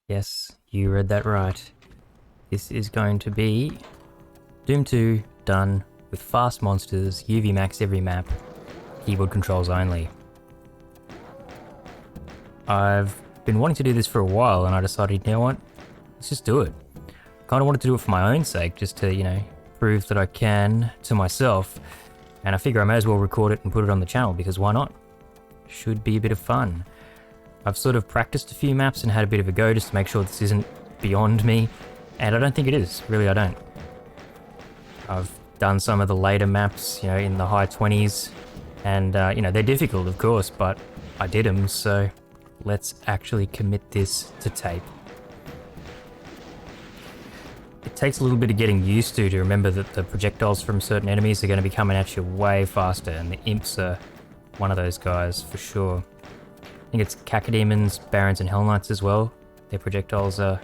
Yes, you read that right. This is going to be Doom 2 done with fast monsters, UV max every map, keyboard controls only. I've been wanting to do this for a while and I decided, you know what, let's just do it. Kind of wanted to do it for my own sake, just to, prove that I can to myself. And I figure I may as well record it and put it on the channel because why not? Should be a bit of fun. I've sort of practiced a few maps and had a bit of a go just to make sure this isn't beyond me. And I don't think it is, really I don't. I've done some of the later maps, in the high 20s. And, they're difficult of course, but I did them, so let's actually commit this to tape. It takes a little bit of getting used to remember that the projectiles from certain enemies are going to be coming at you way faster, and the imps are one of those guys for sure. I think it's Cacodemons, Barons and Hell Knights as well. Their projectiles are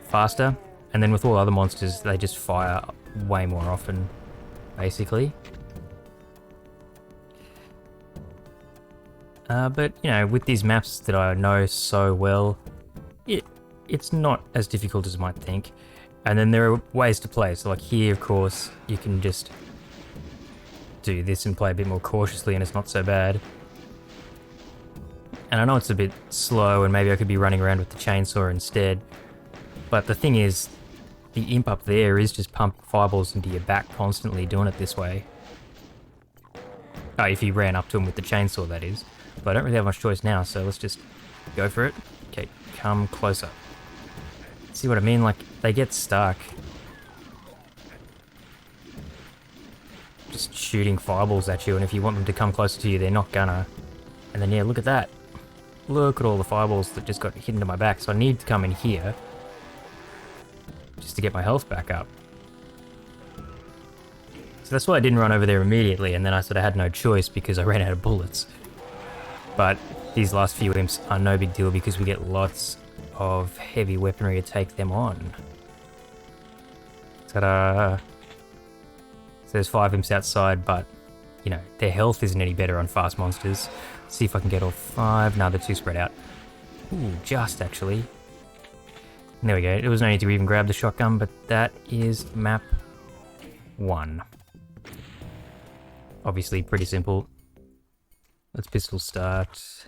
faster, and then with all other monsters they just fire way more often, basically. But, with these maps that I know so well, it's not as difficult as you might think. And then there are ways to play, so like here of course you can just do this and play a bit more cautiously and it's not so bad. And I know it's a bit slow and maybe I could be running around with the chainsaw instead, but the thing is, the imp up there is just pumping fireballs into your back constantly doing it this way. Oh, if you ran up to him with the chainsaw that is. But I don't really have much choice now, so let's just go for it. Okay, come closer. See what I mean? Like, they get stuck. Just shooting fireballs at you, and if you want them to come closer to you, they're not gonna. And then, yeah, look at that. Look at all the fireballs that just got hit into my back, so I need to come in here just to get my health back up. So that's why I didn't run over there immediately, and then I sort of had no choice because I ran out of bullets. But these last few imps are no big deal because we get lots of heavy weaponry to take them on. Ta-da! So there's 5 imps outside, but, their health isn't any better on fast monsters. Let's see if I can get all 5. No, they're too spread out. Ooh, just actually. And there we go. There was no need to even grab the shotgun, but that is map 1. Obviously pretty simple. Let's pistol start.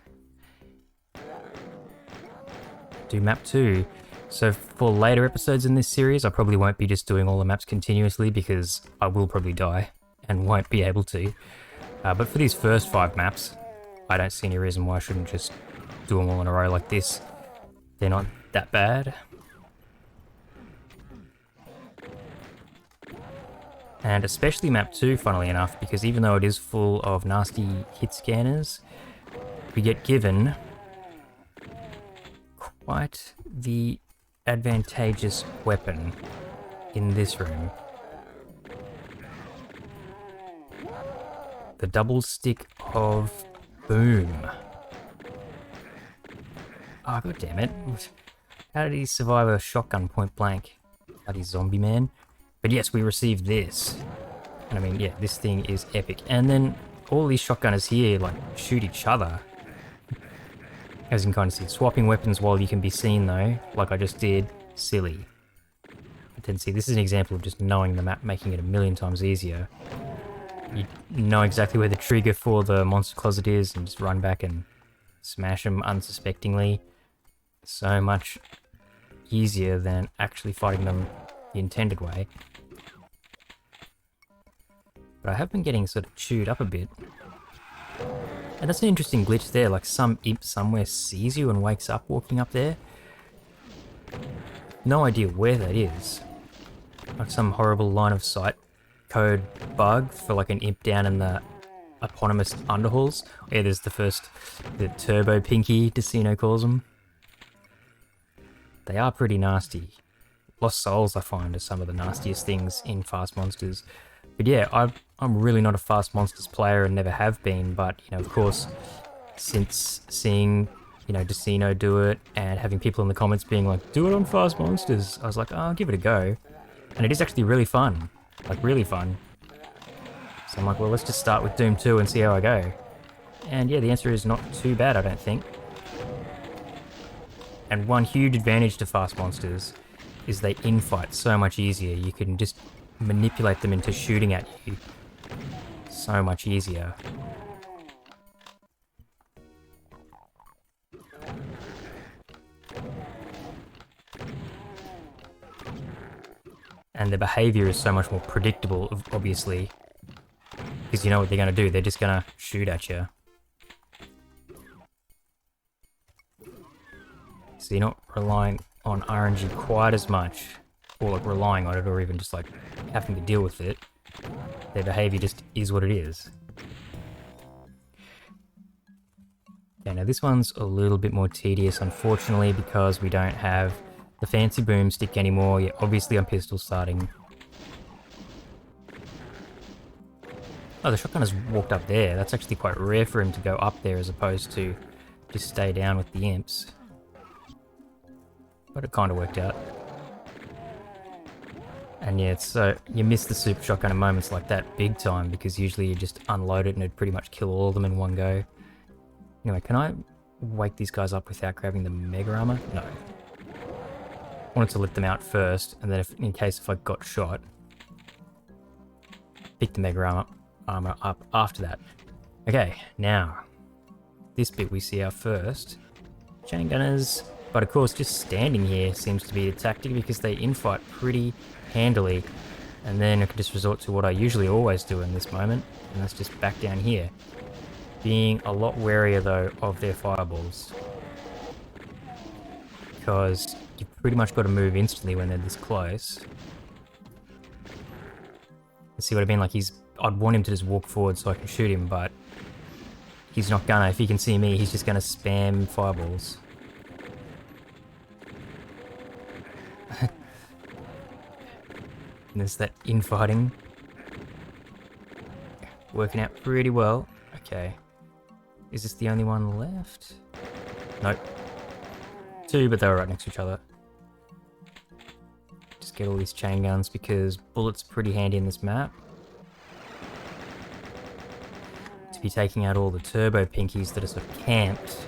Do map 2. So for later episodes in this series, I probably won't be just doing all the maps continuously because I will probably die and won't be able to. But for these first 5 maps, I don't see any reason why I shouldn't just do them all in a row like this. They're not that bad. And especially map 2, funnily enough, because even though it is full of nasty hit scanners, we get given quite the advantageous weapon in this room. The double stick of boom. Oh, god damn it. How did he survive a shotgun point blank? Bloody zombie man. But yes, we received this. And I mean, yeah, this thing is epic. And then all these shotgunners here, like, shoot each other. As you can kind of see, swapping weapons while you can be seen though, like I just did, silly. But then see, this is an example of just knowing the map, making it a million times easier. You know exactly where the trigger for the monster closet is and just run back and smash them unsuspectingly. So much easier than actually fighting them the intended way. But I have been getting sort of chewed up a bit. And that's an interesting glitch there, like some imp somewhere sees you and wakes up walking up there. No idea where that is. Like some horrible line of sight code bug for like an imp down in the eponymous Underhalls. Yeah, there's the Turbo Pinky, Decino calls them. They are pretty nasty. Lost Souls, I find, are some of the nastiest things in fast monsters. But yeah, I'm really not a fast monsters player and never have been, but, of course, since seeing, Decino do it and having people in the comments being like, do it on fast monsters, I was like, oh, I'll give it a go. And it is actually really fun. Like, really fun. So I'm like, well, let's just start with Doom 2 and see how I go. And yeah, the answer is not too bad, I don't think. And one huge advantage to fast monsters is they infight so much easier. You can just manipulate them into shooting at you so much easier. And the behavior is so much more predictable, obviously, because you know what they're going to do. They're just going to shoot at you. So you're not relying on RNG quite as much, or like relying on it, or even just like having to deal with it. Their behavior just is what it is. Okay, now this one's a little bit more tedious, unfortunately, because we don't have the fancy boomstick anymore. Yeah, obviously I'm pistol starting. Oh, the shotgun has walked up there. That's actually quite rare for him to go up there as opposed to just stay down with the imps. But it kind of worked out. And yeah, so you miss the super shotgun in moments like that big time, because usually you just unload it and it'd pretty much kill all of them in one go. Anyway, can I wake these guys up without grabbing the mega armor? No. I wanted to let them out first, and then in case if I got shot, pick the mega armor up after that. Okay, now, this bit we see our first chain gunners. But of course, just standing here seems to be the tactic because they infight pretty handily. And then I can just resort to what I usually always do in this moment, and that's just back down here. Being a lot warier though of their fireballs. Because you've pretty much got to move instantly when they're this close. See what I mean? Like I'd want him to just walk forward so I can shoot him, but he's not gonna. If he can see me, he's just gonna spam fireballs. And there's that infighting working out pretty well. Okay. Is this the only one left? Nope. Two, but they were right next to each other. Just get all these chain guns because bullets are pretty handy in this map. To be taking out all the turbo pinkies that are sort of camped.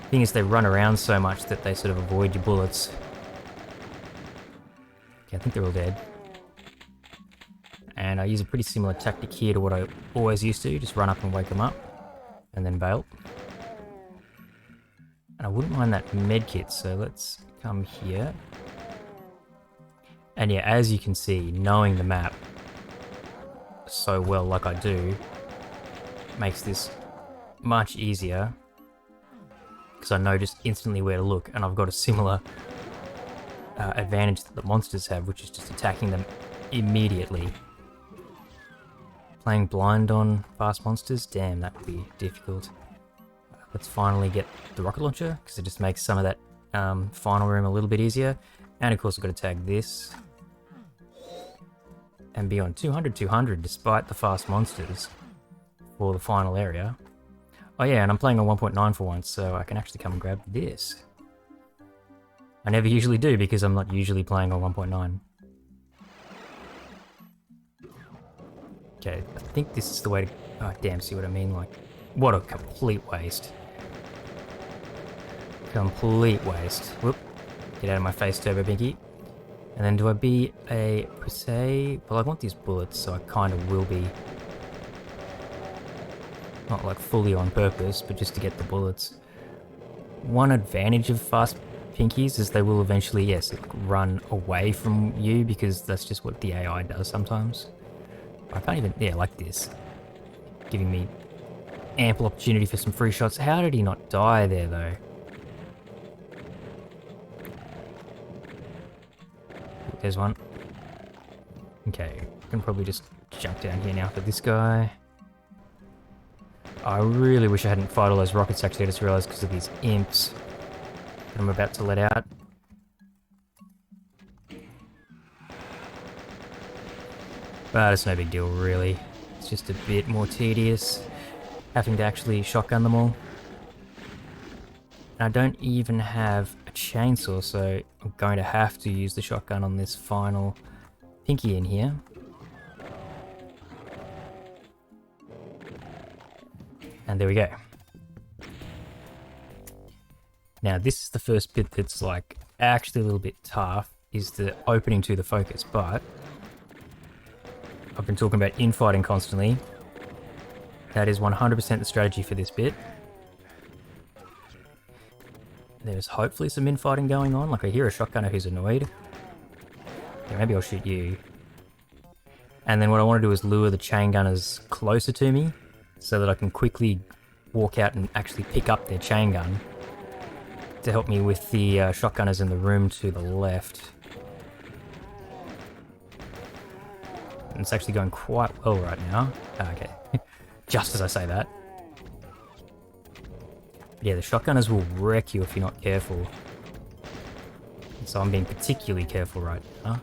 The thing is, they run around so much that they sort of avoid your bullets. Okay, I think they're all dead. And I use a pretty similar tactic here to what I always used to. Just run up and wake them up. And then bail. And I wouldn't mind that medkit, so let's come here. And yeah, as you can see, knowing the map so well like I do, makes this much easier. Because I know just instantly where to look, and I've got a similar advantage that the monsters have, which is just attacking them immediately. Playing blind on fast monsters, damn, that would be difficult. Let's finally get the rocket launcher, because it just makes some of that final room a little bit easier. And of course I've got to tag this. And be on 200 despite the fast monsters for the final area. Oh yeah, and I'm playing on 1.9 for once, so I can actually come and grab this. I never usually do because I'm not usually playing on 1.9. Okay, I think this is the way to... Oh damn, see what I mean? Like, what a complete waste. Complete waste. Whoop. Get out of my face, Turbo Pinky. And then do I be a Pusey? Well, I want these bullets, so I kind of will be. Not like fully on purpose, but just to get the bullets. One advantage of fast pinkies is they will eventually, yes, run away from you, because that's just what the AI does sometimes. I can't even, yeah, like this. Giving me ample opportunity for some free shots. How did he not die there, though? There's one. Okay, I can probably just jump down here now for this guy. I really wish I hadn't fired all those rockets, actually. I just realised because of these imps that I'm about to let out. But it's no big deal, really. It's just a bit more tedious having to actually shotgun them all. And I don't even have a chainsaw, so I'm going to have to use the shotgun on this final pinky in here. And there we go. Now, this is the first bit that's like actually a little bit tough, is the opening to the focus, but I've been talking about infighting constantly. That is 100% the strategy for this bit. There's hopefully some infighting going on. Like I hear a shotgunner who's annoyed. Yeah, maybe I'll shoot you. And then what I want to do is lure the chain gunners closer to me so that I can quickly walk out and actually pick up their chain gun to help me with the shotgunners in the room to the left. And it's actually going quite well right now. Okay, just as I say that. But yeah, the shotgunners will wreck you if you're not careful. And so I'm being particularly careful right now.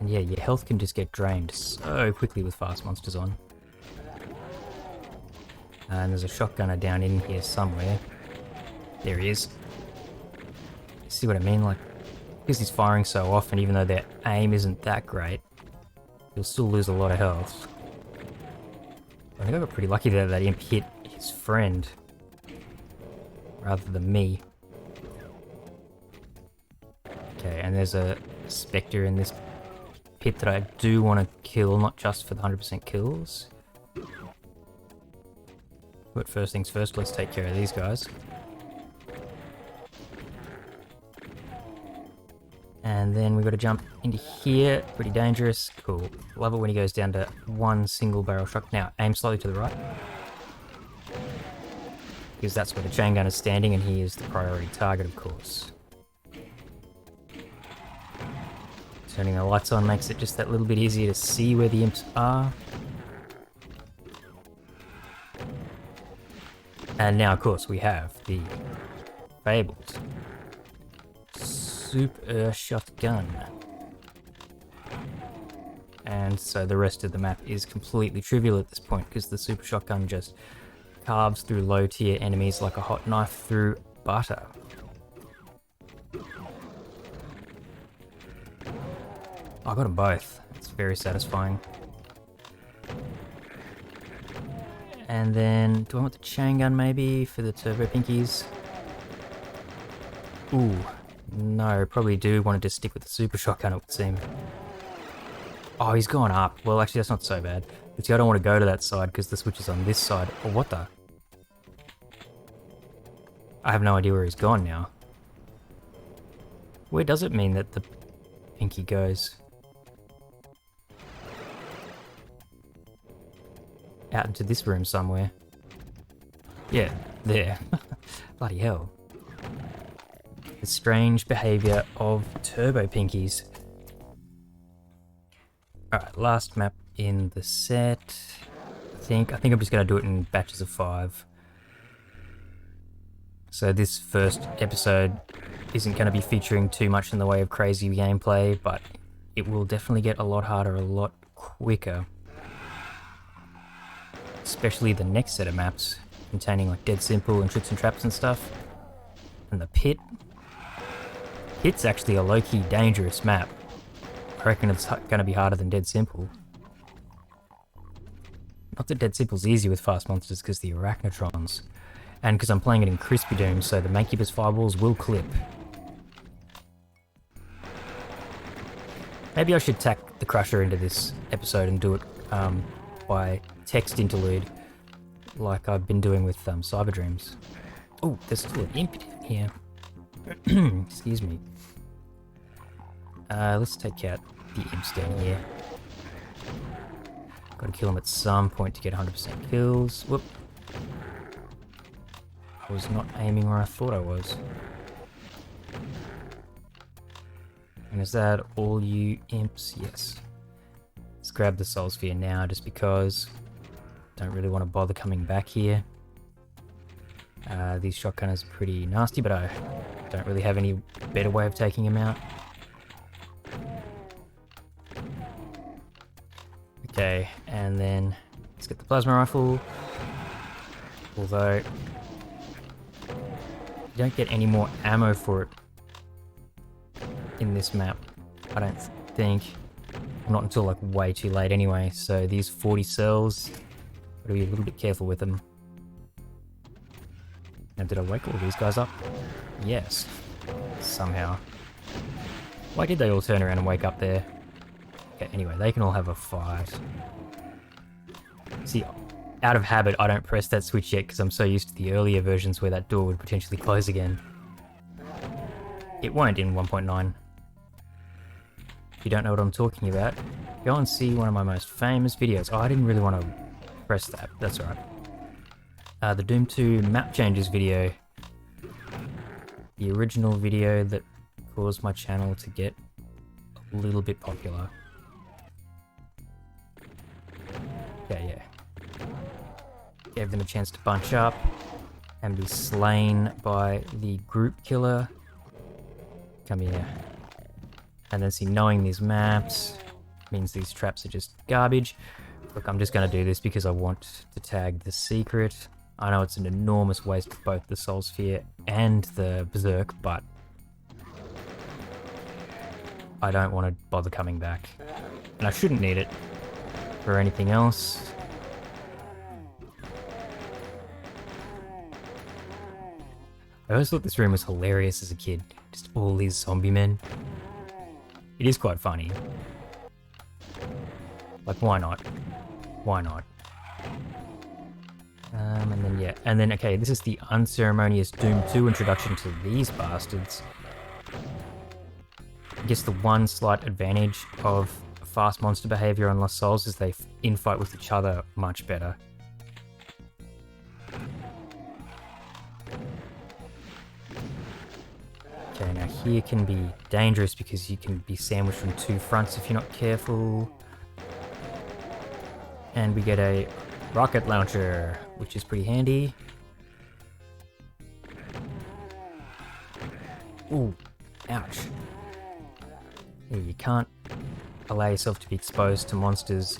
And yeah, your health can just get drained so quickly with fast monsters on. And there's a shotgunner down in here somewhere. There he is. See what I mean? Like, because he's firing so often, even though their aim isn't that great, you'll still lose a lot of health. I think I got pretty lucky there that imp hit his friend rather than me. Okay, and there's a spectre in this pit that I do want to kill, not just for the 100% kills. But first things first, let's take care of these guys. And then we've got to jump into here. Pretty dangerous. Cool. Love it when he goes down to one single barrel shot. Now, aim slightly to the right. Because that's where the chain gun is standing and he is the priority target, of course. Turning the lights on makes it just that little bit easier to see where the imps are. And now, of course, we have the fabled super shotgun. And so the rest of the map is completely trivial at this point because the super shotgun just carves through low tier enemies like a hot knife through butter. I got them both. It's very satisfying. And then, do I want the chain gun maybe for the turbo pinkies? Ooh, no, probably do want to just stick with the super shotgun, it would seem. Oh, he's gone up. Well, actually, that's not so bad. But see, I don't want to go to that side because the switch is on this side. Oh, what the? I have no idea where he's gone now. Where does it mean that the pinky goes? Out into this room somewhere. Yeah, there. Bloody hell. The strange behaviour of turbo pinkies. Alright, last map in the set. I think I'm just going to do it in batches of 5. So this first episode isn't going to be featuring too much in the way of crazy gameplay, but it will definitely get a lot harder a lot quicker. Especially the next set of maps containing like Dead Simple and Tricks and Traps and stuff. And the pit. Pit's actually a low-key dangerous map. I reckon it's going to be harder than Dead Simple. Not that Dead Simple's easy with fast monsters because the arachnotrons. And because I'm playing it in Crispy Doom, so the Mancubus fireballs will clip. Maybe I should tack the Crusher into this episode and do it by text interlude, like I've been doing with Cyber Dreams. Oh, there's still an imp down here. Excuse me. Let's take out the imps down here. Gotta kill him at some point to get 100% kills. Whoop. I was not aiming where I thought I was. And is that all you imps? Yes. Let's grab the Soul Sphere now, just because don't really want to bother coming back here. These shotgunners are pretty nasty, but I don't really have any better way of taking them out. Okay, and then let's get the plasma rifle. Although you don't get any more ammo for it in this map, I don't think. Not until like way too late anyway, so these 40 cells, gotta be a little bit careful with them. Now did I wake all these guys up? Yes. Somehow. Why did they all turn around and wake up there? Okay, anyway, they can all have a fight. See, out of habit, I don't press that switch yet because I'm so used to the earlier versions where that door would potentially close again. It won't in 1.9. If you don't know what I'm talking about, go and see one of my most famous videos. Oh, I didn't really want to press that. That's alright. The Doom 2 map changes video. The original video that caused my channel to get a little bit popular. Yeah. Gave them a chance to bunch up and be slain by the group killer. Come here. And then see, knowing these maps means these traps are just garbage. Look, I'm just going to do this because I want to tag the secret. I know it's an enormous waste of both the Soul Sphere and the Berserk, but I don't want to bother coming back. And I shouldn't need it for anything else. I always thought this room was hilarious as a kid. Just all these zombie men. It is quite funny. Like, why not? Why not? And then, okay, this is the unceremonious Doom 2 introduction to these bastards. I guess the one slight advantage of fast monster behavior on Lost Souls is they infight with each other much better. Okay, now here can be dangerous because you can be sandwiched from two fronts if you're not careful. And we get a rocket launcher, which is pretty handy. Ooh, ouch. Yeah, you can't allow yourself to be exposed to monsters,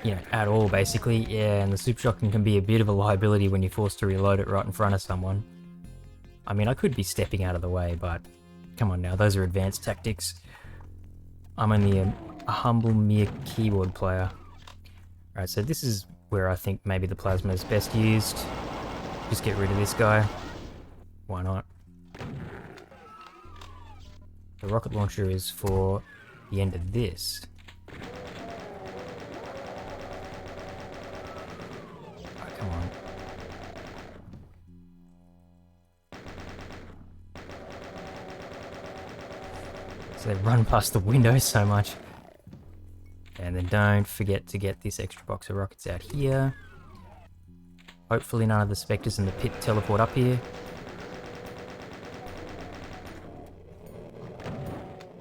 you know, at all, basically. Yeah, and the super shotgun can be a bit of a liability when you're forced to reload it right in front of someone. I mean, I could be stepping out of the way, but come on now, those are advanced tactics. I'm only a humble mere keyboard player. Alright, so this is where I think maybe the plasma is best used. Just get rid of this guy. Why not? The rocket launcher is for the end of this. Oh, come on. So they run past the window so much. And then don't forget to get this extra box of rockets out here. Hopefully none of the spectres in the pit teleport up here.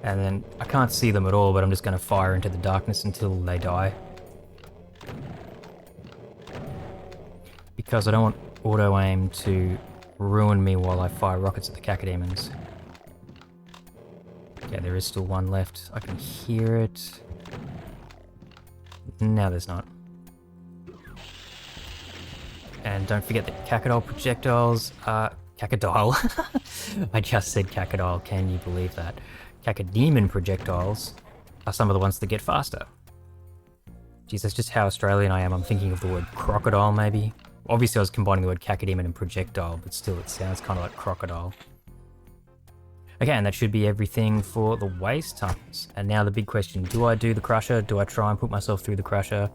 And then I can't see them at all, but I'm just going to fire into the darkness until they die. Because I don't want auto-aim to ruin me while I fire rockets at the cacodemons. Yeah, there is still one left. I can hear it. No, there's not. And don't forget the cacodile projectiles are... Cacodile? I just said cacodile, can you believe that? Cacodemon projectiles are some of the ones that get faster. Geez, that's just how Australian I am. I'm thinking of the word crocodile, maybe. Obviously I was combining the word cacodemon and projectile, but still it sounds kind of like crocodile. Okay, and that should be everything for the waste tunnels. And now the big question, do I do the crusher? Do I try and put myself through the crusher?